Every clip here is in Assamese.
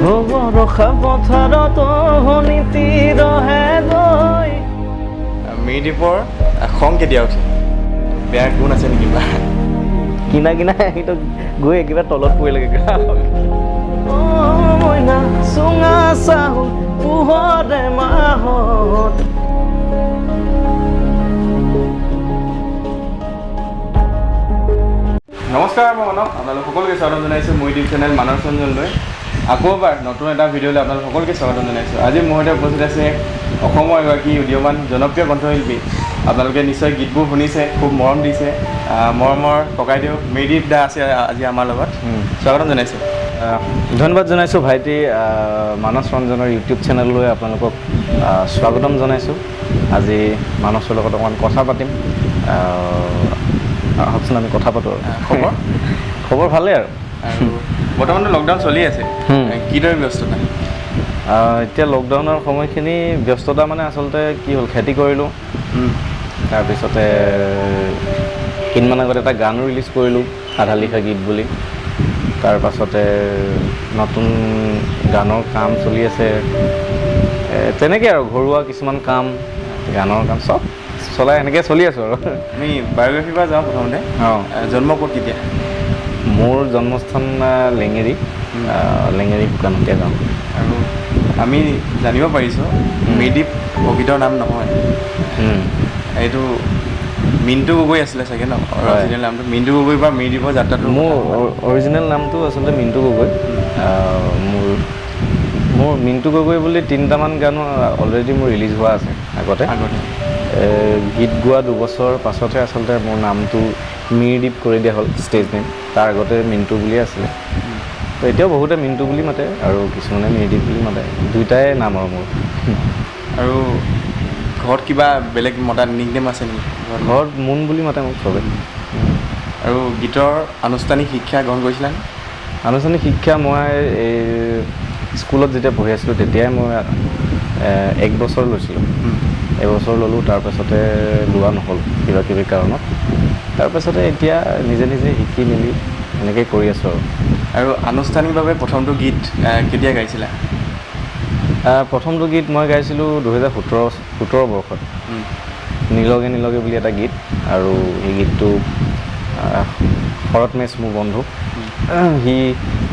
বৰষা পথাৰত নীতি ৰহে গৈ মিৰিদ্বীপৰ খং কেতিয়া উঠে বেয়া গুণ আছে নেকি বা কিনা সেইটো গৈ একেবাৰে তলত পৰিলেগে মইনা চুঙা চাউল পোহৰে মাহত নমস্কাৰ মই মানৱ আপোনালোক সকলোকে স্বাগতম জনাইছোঁ মোৰ ইউটিউব চেনেল মানৱ ৰঞ্জনলৈ আকৌ এবাৰ নতুন এটা ভিডিঅ'লৈ আপোনালোক সকলোকে স্বাগতম জনাইছোঁ আজি মোৰ সৈতে উপস্থিত আছে অসমৰ এগৰাকী উদীয়মান জনপ্ৰিয় কণ্ঠশিল্পী আপোনালোকে নিশ্চয় গীতবোৰ শুনিছে খুব মৰম দিছে মৰমৰ ককাইদেউ মিৰিদ্বীপ দা আছে আজি আমাৰ লগত স্বাগতম জনাইছোঁ ধন্যবাদ জনাইছোঁ ভাইটি মানস ৰঞ্জনৰ ইউটিউব চেনেললৈ আপোনালোকক স্বাগতম জনাইছোঁ আজি মানসৰ লগত অকণমান কথা পাতিম আহকচোন আমি কথা পাতোঁ খবৰ ভালেই আৰু বৰ্তমানটো লকডাউন চলি আছে কিদৰে ব্যস্ততা এতিয়া লকডাউনৰ সময়খিনি ব্যস্ততা মানে আচলতে কি হ'ল খেতি কৰিলোঁ তাৰপিছতে কেইদিনমান আগত এটা গানো ৰিলিজ কৰিলোঁ আধা লিখা গীত বুলি তাৰপাছতে নতুন গানৰ কাম চলি আছে তেনেকৈ আৰু ঘৰুৱা কিছুমান কাম গানৰ কাম চব চলাই এনেকৈ চলি আছোঁ আৰু আমি বায়'গ্ৰাফিৰ পৰা যাওঁ প্ৰথমতে জন্ম ক'ত কেতিয়া মোৰ জন্মস্থান লেঙেৰী দোকানতে যাওঁ আৰু আমি জানিব পাৰিছোঁ মিৰিদ্বীপ প্ৰকৃতৰ নাম নহয় এইটো মিণ্টু গগৈ আছিলে চাগে ন অৰিজিনেল নামটো মিণ্টু গগৈ বা মিৰিদ্বীপৰ যাত্ৰাটো মোৰ অৰিজিনেল নামটো আচলতে মিণ্টু গগৈ মোৰ মিণ্টু গগৈ বুলি 3টামান গানো অলৰেডি মোৰ ৰিলিজ হোৱা আছে আগতে গীত গোৱা 2 বছৰ পাছতহে আচলতে মোৰ নামটো মিৰিদ্বীপ কৰি দিয়া হ'ল ষ্টেজ নেম তাৰ আগতে মিণ্টু বুলিয়ে আছিলে তো এতিয়াও বহুতে মিণ্টু বুলি মাতে আৰু কিছুমানে মিৰিদ্বীপ বুলি মাতে দুইটাই নাম আৰু মোৰ আৰু ঘৰত কিবা বেলেগ মতা নিকনেম আছে নেকি ঘৰত মুন বুলি মাতে মোক চবে আৰু গীতৰ আনুষ্ঠানিক শিক্ষা গ্ৰহণ কৰিছিলানে আনুষ্ঠানিক শিক্ষা মই এই স্কুলত যেতিয়া পঢ়ি আছিলোঁ তেতিয়াই মই 1 বছৰ লৈছিলোঁ এবছৰ ল'লোঁ তাৰপাছতে লোৱা নহ'ল কিবা কাৰণত তাৰপাছতে এতিয়া নিজে শিকি মেলি এনেকৈ কৰি আছোঁ আৰু আনুষ্ঠানিকভাৱে প্ৰথমটো গীত কেতিয়া গাইছিলা প্ৰথমটো গীত মই গাইছিলোঁ 2017 বৰ্ষত নীলগে বুলি এটা গীত আৰু এই গীতটো শৰৎ মেচ মোৰ বন্ধু সি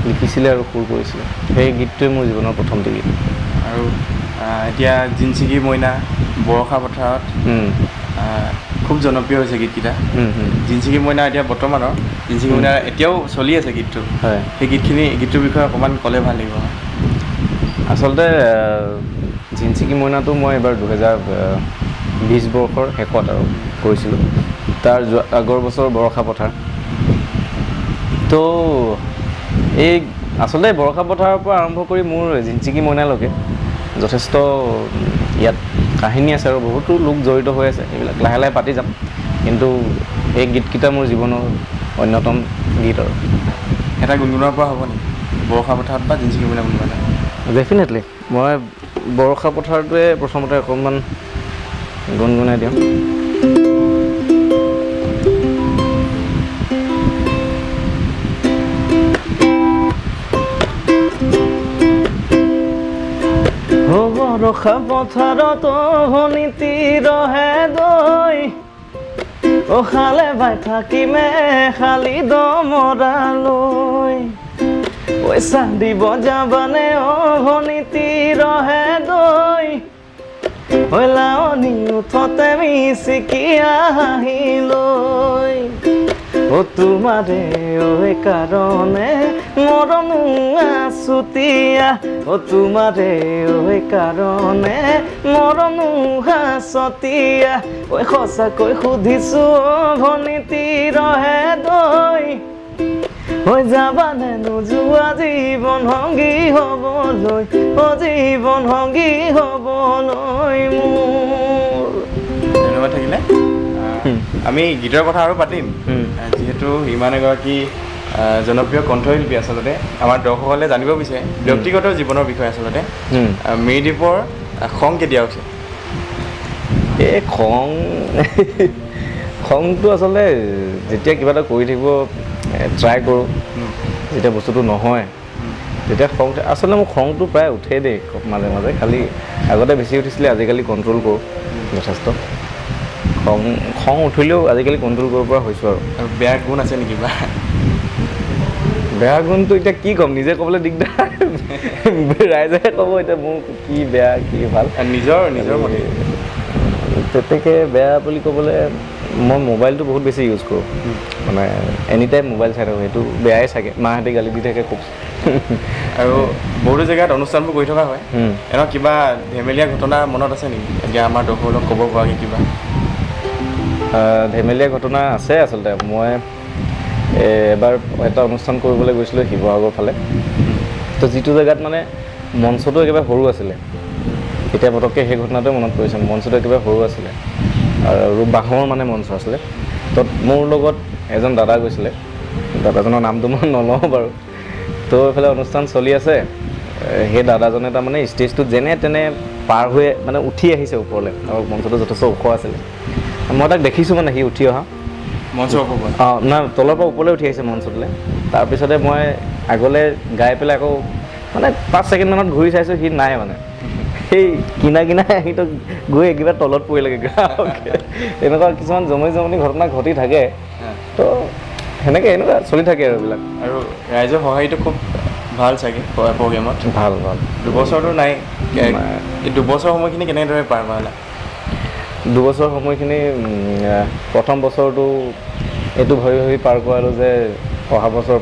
লিখিছিলে আৰু সুৰ কৰিছিলে সেই গীতটোৱে মোৰ জীৱনৰ প্ৰথমটো গীত আৰু এতিয়া জিনচিকি মইনা বৰষা পথাৰত খুব জনপ্ৰিয় হৈছে গীতকেইটা জিনচিকি মইনা এতিয়া বৰ্তমানৰ জিনচিকি মইনা এতিয়াও চলি আছে গীতটো হয় সেই গীতটোৰ বিষয়ে অকণমান ক'লে ভাল লাগিব আচলতে জিনচিকি মইনাটো মই এবাৰ 2020 বৰ্ষৰ শেষত আৰু কৰিছিলোঁ তাৰ আগৰ বছৰ বৰষা পথাৰ তো এই আচলতে বৰষা পথাৰৰ পৰা আৰম্ভ কৰি মোৰ জিনচিকি মইনালৈকে যথেষ্ট ইয়াত কাহিনী আছে আৰু বহুতো লোক জড়িত হৈ আছে এইবিলাক লাহে লাহে পাতি যাম কিন্তু এই গীতকেইটা মোৰ জীৱনৰ অন্যতম গীত আৰু এটা গুণগুণৰ পৰা হ'ব নেকি বৰষা পথাৰত বা জিনচিকি মইনা গুণগুণা ডেফিনেটলি মই বৰষা পথাৰটোৱে প্ৰথমতে অকণমান গুণগুণাই দিওঁ বৰষা পথাৰত নীতি ৰহে গৈ খালে বাই থাকিমে খালি দমৰালৈ পইচা দিব যাবানে নীতি ৰহে গৈ লাৱনি উঠতে মিচিকি আহিলৈ তোমাৰে কাৰণে মৰমো আছুতীয়া তোমাৰে কাৰণে মৰমো হাচতীয়া সঁচাকৈ সুধিছোঁ নীতি ৰহে গৈ হৈ যাবানে নোযোৱা জীৱন সংগী হ'বলৈ জীৱন সংগী হ'বলৈ মোৰ ধন্যবাদ থাকিলে আমি গীতৰ কথা আৰু পাতিম যিহেতু ইমান এগৰাকী জনপ্ৰিয় কণ্ঠশিল্পী আচলতে আমাৰ দৰ্শকসকলে জানিব বিচাৰে ব্যক্তিগত জীৱনৰ বিষয়ে আচলতে মিৰিদ্বীপৰ খং কেতিয়া উঠে এই খংটো আচলতে যেতিয়া কিবা এটা কৰি থাকিব ট্ৰাই কৰোঁ যেতিয়া বস্তুটো নহয় তেতিয়া খং আচলতে মোৰ খংটো প্ৰায় উঠেই দেই মাজে মাজে, খালি আগতে বেছি উঠিছিলে, আজিকালি কণ্ট্ৰল কৰোঁ যথেষ্ট। খং উঠিলেও আজিকালি কণ্ট্ৰল কৰিব পৰা হৈছোঁ আৰু। বেয়া গুণ আছে নেকি বা? বেয়া গুণটো এতিয়া কি ক'ম, নিজে ক'বলৈ দিগদাৰ, ৰাইজেহে ক'ব এতিয়া মোৰ কি বেয়া কি ভাল। নিজৰ মতে তেনেকৈ বেয়া বুলি ক'বলৈ মই মোবাইলটো বহুত বেছি ইউজ কৰোঁ, মানে এনি টাইম মোবাইল চাই থাকোঁ, সেইটো বেয়াই চাগে, মাহঁতে গালি দি থাকে খুব। আৰু বহুতো জেগাত অনুষ্ঠানবোৰ কৰি থকা হয়, এনেকুৱা কিবা ধেমেলীয়া ঘটনা মনত আছে নেকি এতিয়া আমাৰ দৰ্শকক ক'ব পৰাকৈ কিবা? ধেমেলীয়া ঘটনা আছে আচলতে। মই এবাৰ এটা অনুষ্ঠান কৰিবলৈ গৈছিলোঁ শিৱসাগৰ ফালে, তো যিটো জেগাত মানে মঞ্চটো একেবাৰে সৰু আছিলে, এতিয়া পটককৈ সেই ঘটনাটোৱে মনত পৰিছে, মঞ্চটো একেবাৰে সৰু আছিলে আৰু বাঁহৰ মানে মঞ্চ আছিলে। তো মোৰ লগত এজন দাদা গৈছিলে, দাদাজনৰ নামটো মই নলওঁ বাৰু। তো এইফালে অনুষ্ঠান চলি আছে, সেই দাদাজনে তাৰমানে ষ্টেজটোত যেনে তেনে পাৰ হৈ মানে উঠি আহিছে ওপৰলৈ, আৰু মঞ্চটো যথেষ্ট ওখ আছিলে। মই তাক দেখিছোঁ মানে সি উঠি অহা মঞ্চৰ ওপৰত, না তলৰ পৰা ওপৰলৈ উঠি আহিছে মঞ্চটোলৈ। তাৰপিছতে মই আগলৈ গাই পেলাই আকৌ মানে 5 ছেকেণ্ডমানত ঘূৰি চাইছোঁ, সি নাই মানে, সেই কিনাই সিটো গৈ একেবাৰে তলত পৰিলেগৈ। এনেকুৱা কিছুমান জমনি ঘটনা ঘটি থাকে, তো এনেকুৱা চলি থাকে আৰু এইবিলাক। আৰু ৰাইজৰ সহায়টো খুব ভাল চাগে প্ৰগ্ৰেমত? ভাল। দুবছৰটো নাই, এই দুবছৰ সময়খিনি কেনেদৰে পাৰ পালা? দুবছৰ সময়খিনি প্ৰথম বছৰটো এইটো ভাবি পাৰ কৰালোঁ যে অহা বছৰ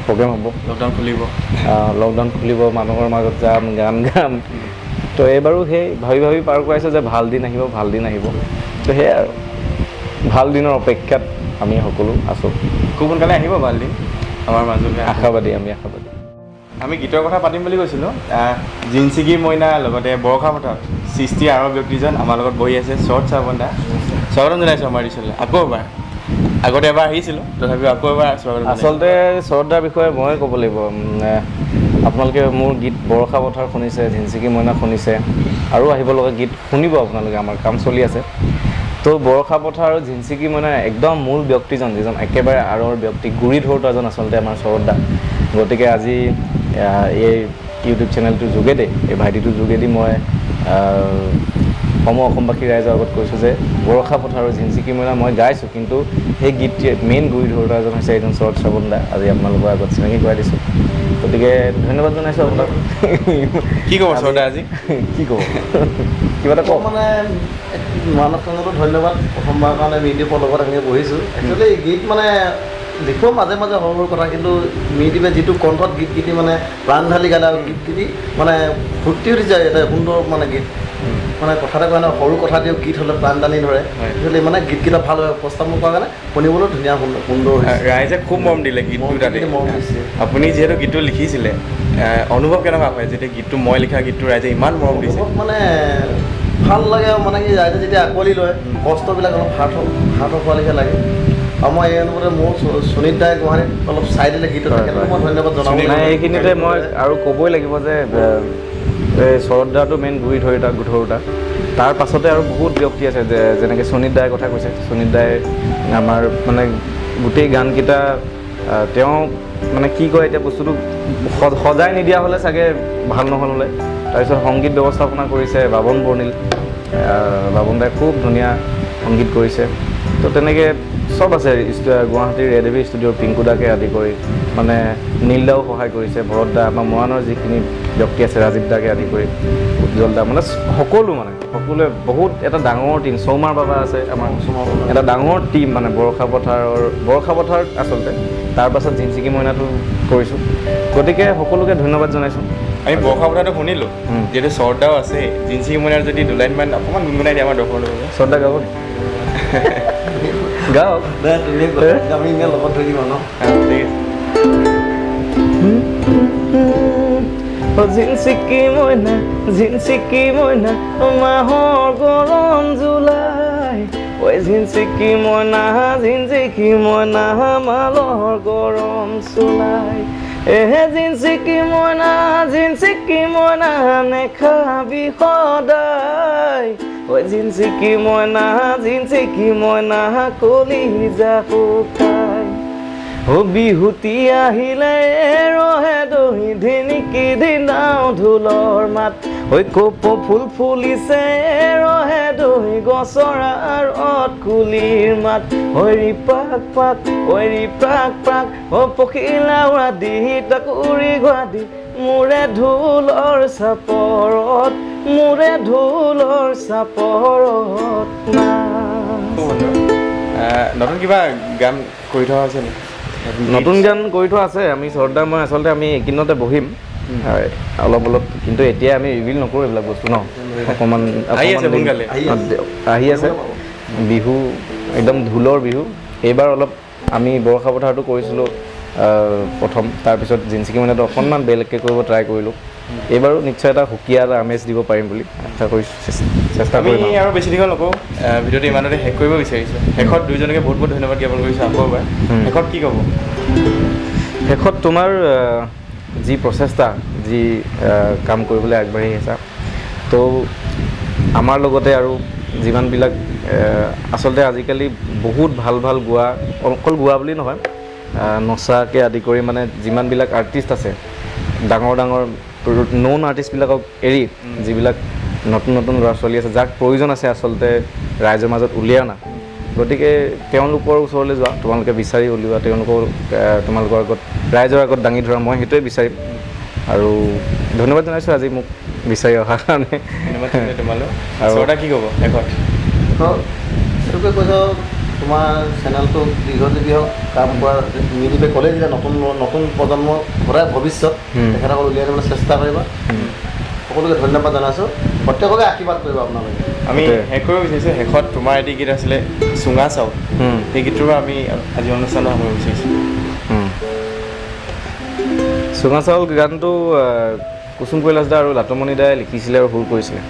প্ৰগ্ৰেম হ'ব, লকডাউন খুলিব, মানুহৰ মাজত যাম, গান গাম। তো এইবাৰো সেই ভাবি পাৰ কৰাইছোঁ যে ভাল দিন আহিব। তো সেয়াই আৰু, ভাল দিনৰ অপেক্ষাত আমি সকলো আছোঁ। খুব সোনকালে আহিব ভাল দিন আমাৰ মাজলৈ, আশাবাদী। আমি গীতৰ কথা পাতিম বুলি কৈছিলোঁ। জিনচিকি মইনা লগতে বৰষা পথাৰ সৃষ্টি আৰু ব্যক্তিজন আমাৰ লগত বহি আছে, শৰৎ শ্ৰাবণ দা। স্বাগতম জনাইছোঁ আমাৰ দিশলৈ আকৌ এবাৰ। আগতে এবাৰ আহিছিলোঁ, তথাপিও আকৌ এবাৰ স্বাগতম। আচলতে শৰৎ দাৰ বিষয়ে মই ক'ব লাগিব, আপোনালোকে মোৰ গীত বৰষা পথাৰ শুনিছে, জিনচিকি মইনা শুনিছে, আৰু আহিব লগা গীত শুনিব আপোনালোকে, আমাৰ কাম চলি আছে। তো বৰষা পথাৰ আৰু জিনচিকি মইনা একদম মূল ব্যক্তিজন, যিজন একেবাৰে আঁৰৰ ব্যক্তি, গুৰি ধৰোঁতা এজন আচলতে আমাৰ শৰৎ দা। গতিকে আজি এই ইউটিউব চেনেলটোৰ যোগেদি, এই ভাইটিটোৰ যোগেদি মই অসমবাসী ৰাইজৰ আগত কৈছোঁ যে বৰষা পথাৰ আৰু জিনচিকি মইনা মই গাইছোঁ, কিন্তু সেই গীতটিৰ মেইন গুৰি ধৰোঁতা এজন হৈছে এজন শৰৎ শ্ৰাবণ দা। আজি আপোনালোকৰ আগত চিনাকি কৰাই দিছোঁ, গতিকে ধন্যবাদ জনাইছোঁ আপোনাক। কি ক'ব শৰৎ দা আজি? কি ক'ব, কিবা এটা কওক। মানে মানস সংঘটো ধন্যবাদ, প্ৰথমবাৰ কাৰণে মিডিপৰ লগত আমি বহিছোঁ। একচুৱেলি গীত মানে দেখোঁ মাজে মাজে সৰু কথা, কিন্তু মিডিপে যিটো কণ্ঠত গীতখিনি মানে প্ৰাণ ঢালি গালে, আৰু গীতখিনি মানে ফূৰ্তি উঠি যায়, এটা সুন্দৰ মানে গীত। মানে কথাতে কয় নহয়, সৰু কথা দিও গীত হ'লে প্ৰাণ টানি ধৰে। একচুৱেলি মানে গীতকেইটা ভাল হয়, উপস্থাপন কৰা কাৰণে শুনিবলৈ ধুনীয়া সুন্দৰ হৈছে। ৰাইজে খুব মৰম দিলে গীতটো তাতে। মৰম দিছে। আপুনি যিহেতু গীতটো লিখিছিলে, অনুভৱ কেনেকুৱা হয় যেতিয়া গীতটো মই লিখা গীতটো ৰাইজে ইমান মৰম দিছে? মানে ভাল লাগে, মানে কি ৰাইজে যেতিয়া আঁকোৱালি লয়, কষ্টবিলাক অলপ হাত হোৱালৈকে লাগে। আৰু মই এই অনুপাতে মোৰ সুনীত দাই গুৱাহাটীত অলপ চাই দিলে গীতটো, তেখেতক মই ধন্যবাদ জনাব। নাই, এইখিনিতে মই আৰু ক'বই লাগিব যে এই শৰৎ দাটো মেইন গুৰি ধৰোঁতা, তাৰ পাছতে আৰু বহুত ব্যক্তি আছে, যেনেকৈ সুনীত দাৰ কথা কৈছে। সুনীত দাই আমাৰ মানে গোটেই গানকেইটা তেওঁ মানে কি কয়, এতিয়া বস্তুটো সজাই নিদিয়া হ'লে চাগে ভাল নহ'ল হ'লে। তাৰপিছত সংগীত ব্যৱস্থাপনা কৰিছে বাবন বৰ্ণিল, বাবন দাই খুব ধুনীয়া সংগীত কৰিছে। তো তেনেকৈ চব আছে, গুৱাহাটীৰ ৰেডেভি ষ্টুডিঅ'ৰ পিংকু দাকে আদি কৰি মানে নীল দাও সহায় কৰিছে, ভৰত দা, আমাৰ মৰাণৰ যিখিনি ব্যক্তি আছে, ৰাজীৱ দাকে আদি কৰি উজ্জ্বল দা, মানে সকলোৱে বহুত এটা ডাঙৰ টীম। চৌমাৰ বাবা আছে আমাৰ, এটা ডাঙৰ টীম মানে বৰষা পথাৰ আচলতে। তাৰ পাছত জিনচিকি মইনাটো কৰিছোঁ, গতিকে সকলোকে ধন্যবাদ জনাইছোঁ। আমি বৰষা পথাৰটো শুনিলোঁ, যিহেতু শৰৎ দাও আছে, জিনচিকি মইনাৰ যদি দুলাইনমান অকণমান গুণগুণাই দিয়ে আমাৰ দৰ্শকৰ লগত। শৰৎ দা গাব নি? গাওক। আমি ইনে লগত ধৰি দিম ন? ঠিক আছে। জিনচিকি মইনা মাহৰ গৰম জুলাই, ঐ জিনচিকি মইনা মালৰ গৰম চুলাই, জিনচিকি মইনা নেখাবি সদায়, ঐ জিনচিকি মইনা কলিজা শুকাই, বিহুতি আহিলে ৰহে দহি ধিনিক কিদিনাও ঢোলৰ মাত ঐ কপৌ ফুল ফুলিছে ৰহে দৈ গছৰ আঁৰত কুলিৰ মাত ঐ ৰিপাক পাক ঐ ৰিপাক পাক অ পখিলা উৰা দি তাকুৰি গুৱাহাটী মোৰে ঢোলৰ চাপৰত মোৰে ঢোলৰ চাপৰত না নতুন কিবা গান কৰি থোৱা হৈছে নেকি নতুন গান কৰি থোৱা আছে আমি শ্ৰদ্ধা মই আচলতে আমি এইকেইদিনতে বহিম হয় অলপ কিন্তু এতিয়া আমি ৰিভিল নকৰোঁ এইবিলাক বস্তু ন অকণমান আহি আছে সোনকালে আহি আছে বিহু একদম ঢোলৰ বিহু এইবাৰ অলপ আমি বৰষা পথাৰটো কৰিছিলোঁ প্ৰথম তাৰপিছত জিনচিকি মানে অকণমান বেলেগকৈ কৰিব ট্ৰাই কৰিলোঁ এইবাৰো নিশ্চয় এটা সুকীয়া এটা আমেজ দিব পাৰিম বুলি আশা কৰি চেষ্টা আমি কৰিম আৰু বেছি দীঘল নকওঁ ভিডিঅ'টো ইমানতে শেষ কৰিব বিচাৰিছোঁ শেষত দুইজনকে বহুত বহুত ধন্যবাদ জ্ঞাপন কৰিছোঁ আকৌ এবাৰ শেষত কি ক'ব শেষত তোমাৰ যি প্ৰচেষ্টা যি কাম কৰিবলৈ আগবাঢ়ি আহিছা তো আমাৰ লগতে আৰু যিমানবিলাক আচলতে আজিকালি বহুত ভাল ভাল গোৱা অকল গোৱা বুলি নহয় নচাকে আদি কৰি মানে যিমানবিলাক আৰ্টিষ্ট আছে ডাঙৰ ডাঙৰ নন আৰ্টিষ্টবিলাকক এৰি যিবিলাক নতুন নতুন ল'ৰা ছোৱালী আছে যাক প্ৰয়োজন আছে আচলতে ৰাইজৰ মাজত উলিয়াই অনা গতিকে তেওঁলোকৰ ওচৰলৈ যোৱা তোমালোকে বিচাৰি উলিওৱা তোমালোকৰ আগত ৰাইজৰ আগত দাঙি ধৰা মই সেইটোৱে বিচাৰিম আৰু ধন্যবাদ জনাইছোঁ আজি মোক বিচাৰি অহাৰ কাৰণে ধন্যবাদ তোমালৈ আৰু এটা কি ক'ব শেষত সেইটোকে কৈছোঁ তোমাৰ চেনেলটো দীৰ্ঘজীৱী হওক কাম কৰা মিনিপে ক'লে যেতিয়া নতুন প্ৰজন্ম ঘূৰাই ভৱিষ্যত তেখেতসকল উলিয়াই দিবলৈ চেষ্টা কৰিবা সকলোকে ধন্যবাদ জনাইছোঁ প্ৰত্যেককে আশীৰ্বাদ কৰিব আপোনালোকে আমি শেষ কৰিব বিচাৰিছোঁ শেষত তোমাৰ এটি গীত আছিলে চুঙা চাউল সেই গীতটোৰ পৰা আমি আজি অনুষ্ঠানত সামৰিব বিচাৰিছোঁ চুঙা চাউল গানটো কুসুম কৈলাশ দা আৰু লাটুমণি দাই লিখিছিলে আৰু সুৰ কৰিছিলে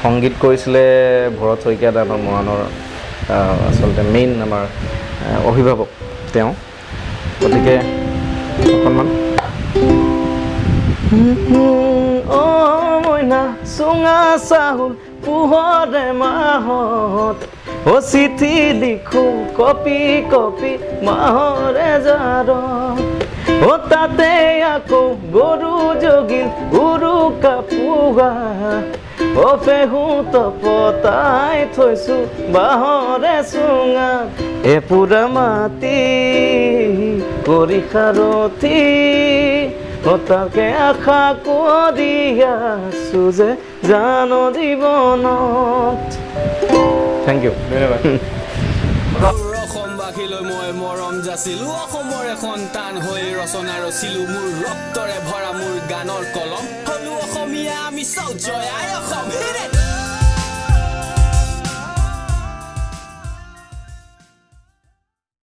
সংগীত কৰিছিলে ভৰত শইকীয়া দা আমাৰ মৰাণৰ আচলতে মেইন আমাৰ অভিভাৱক তেওঁ গতিকে অকণমান মইনা চুঙা চাউল পোহৰে মাহত অ চিঠি লিখোঁ কপি কপি মাহৰে জাৰত অ তাতে আকৌ গৰু জগিল উৰুকা পুৱা অ পেহু তপতাই থৈছোঁ বাঁহৰে চুঙাত এপুৰা মাটি কৰি সাৰথি অ তাকে আশা কৰি আছোঁ যে জান জীৱনত থেংক ইউ ধন্যবাদ অসমবাসীলৈ মই মৰম যাচিলো অসমৰে সন্তান হৈ ৰচনা ৰচিলো মোৰ ৰক্তৰে ভৰা মোৰ গানৰ কলম হলো অসমীয়া আমি চৌ জয় আই